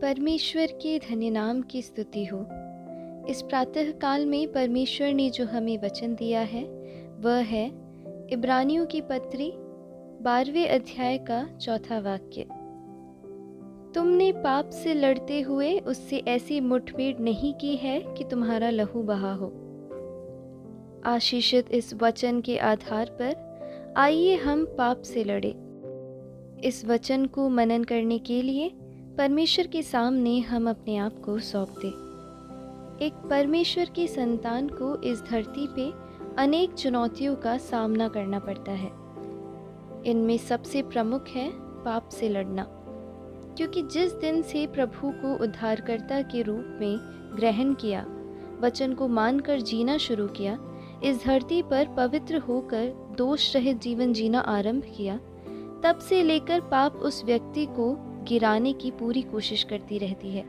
परमेश्वर के धन्य नाम की स्तुति हो। इस प्रातः काल में परमेश्वर ने जो हमें वचन दिया है वह है इब्रानियों की पत्री 12वें अध्याय का 4था वाक्य। तुमने पाप से लड़ते हुए उससे ऐसी मुठभेड़ नहीं की है कि तुम्हारा लहू बहा हो। आशीषित इस वचन के आधार पर आइए हम पाप से लड़े। इस वचन को मनन करने के लिए परमेश्वर के सामने हम अपने आप को सौंप दें। एक परमेश्वर की संतान को इस धरती पे अनेक चुनौतियों का सामना करना पड़ता है। इनमें सबसे प्रमुख है पाप से लड़ना, क्योंकि जिस दिन से प्रभु को उद्धारकर्ता के रूप में ग्रहण किया, वचन को मानकर जीना शुरू किया, इस धरती पर पवित्र होकर दोष रहित जीवन जीना आरंभ किया, तब से लेकर पाप उस व्यक्ति को गिराने की पूरी कोशिश करती रहती है।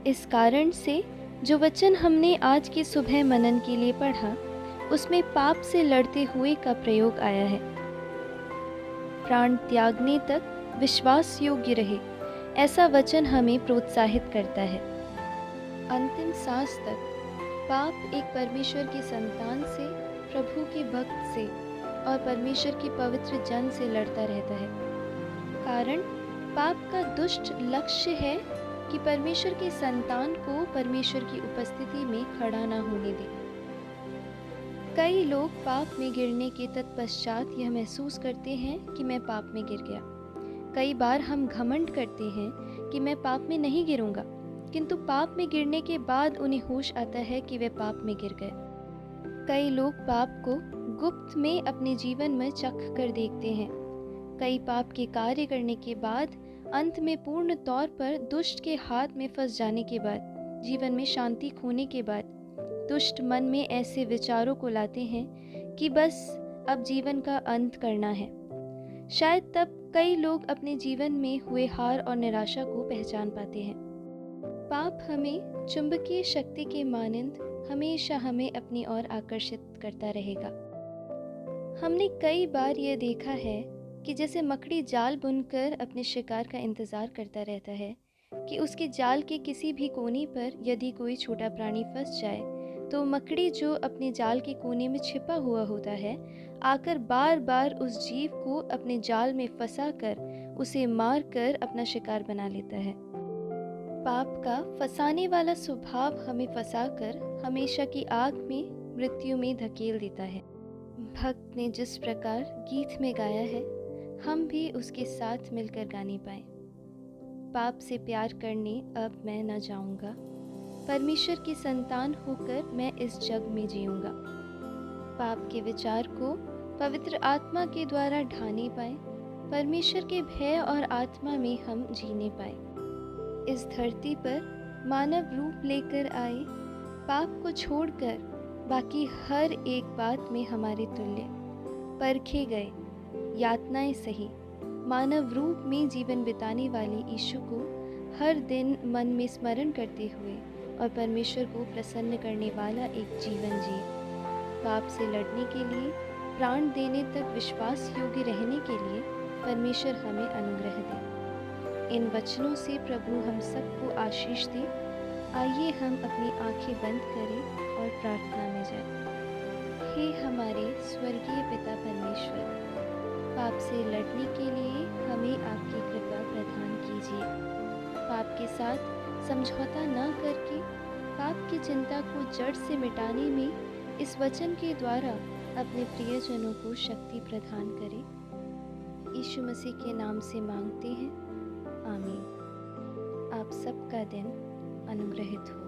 इस कारण से जो वचन हमने आज की सुबह मनन के लिए पढ़ा, उसमें पाप से लड़ते हुए का प्रयोग आया है। प्राण त्यागने तक विश्वास योग्य रहे, ऐसा वचन हमें प्रोत्साहित करता है। अंतिम सांस तक पाप एक परमेश्वर की संतान से, प्रभु के भक्त से और परमेश्वर के पवित्र जन से लड़ता रहता है। कारण पाप का दुष्ट लक्ष्य है कि परमेश्वर की संतान को परमेश्वर की उपस्थिति में खड़ा ना होने दे। कई लोग पाप में गिरने के तत्पश्चात यह महसूस करते हैं कि मैं पाप में गिर गया। कई बार हम घमंड करते हैं कि मैं पाप में नहीं गिरूंगा, किंतु पाप में गिरने के बाद उन्हें होश आता है कि वे पाप में गिर गए। कई लोग पाप को गुप्त में अपने जीवन में चख कर देखते हैं। कई पाप के कार्य करने के बाद अंत में पूर्ण तौर पर दुष्ट के हाथ में फंस जाने के बाद, जीवन में शांति खोने के बाद, दुष्ट मन में ऐसे विचारों को लाते हैं कि बस अब जीवन का अंत करना है। शायद तब कई लोग अपने जीवन में हुए हार और निराशा को पहचान पाते हैं। पाप हमें चुंबकीय शक्ति के मानंद हमेशा हमें अपनी ओर आकर्षित करता रहेगा। हमने कई बार यह देखा है कि जैसे मकड़ी जाल बुनकर अपने शिकार का इंतजार करता रहता है कि उसके जाल के किसी भी कोने पर यदि कोई छोटा प्राणी फंस जाए, तो मकड़ी जो अपने जाल के कोने में छिपा हुआ होता है, आकर बार बार उस जीव को अपने जाल में फंसाकर उसे मार कर अपना शिकार बना लेता है। पाप का फंसाने वाला स्वभाव हमें फंसाकर हमेशा की आग में, मृत्यु में धकेल देता है। भक्त ने जिस प्रकार गीत में गाया है, हम भी उसके साथ मिलकर गाने पाएं। पाप से प्यार करने अब मैं न जाऊंगा, परमेश्वर की संतान होकर मैं इस जग में जीऊंगा। पाप के विचार को पवित्र आत्मा के द्वारा ढाने पाए, परमेश्वर के भय और आत्मा में हम जीने पाए। इस धरती पर मानव रूप लेकर आए, पाप को छोड़कर बाकी हर एक बात में हमारे तुल्य, परखे गए, यातनाएं सही, मानव रूप में जीवन बिताने वाले यीशु को हर दिन मन में स्मरण करते हुए और परमेश्वर को प्रसन्न करने वाला एक जीवन जिए। पाप से लड़ने के लिए, प्राण देने तक विश्वास योग्य रहने के लिए परमेश्वर हमें अनुग्रह दे। इन वचनों से प्रभु हम सबको आशीष दे। आइए हम अपनी आंखें बंद करें और प्रार्थना में जाएं। हे हमारे स्वर्गीय पिता परमेश्वर, पाप से लड़ने के लिए हमें आपकी कृपा प्रदान कीजिए। पाप के साथ समझौता न करके पाप की चिंता को जड़ से मिटाने में इस वचन के द्वारा अपने प्रियजनों को शक्ति प्रदान करें। यीशु मसीह के नाम से मांगते हैं, आमीन। आप सबका दिन अनुग्रहित हो।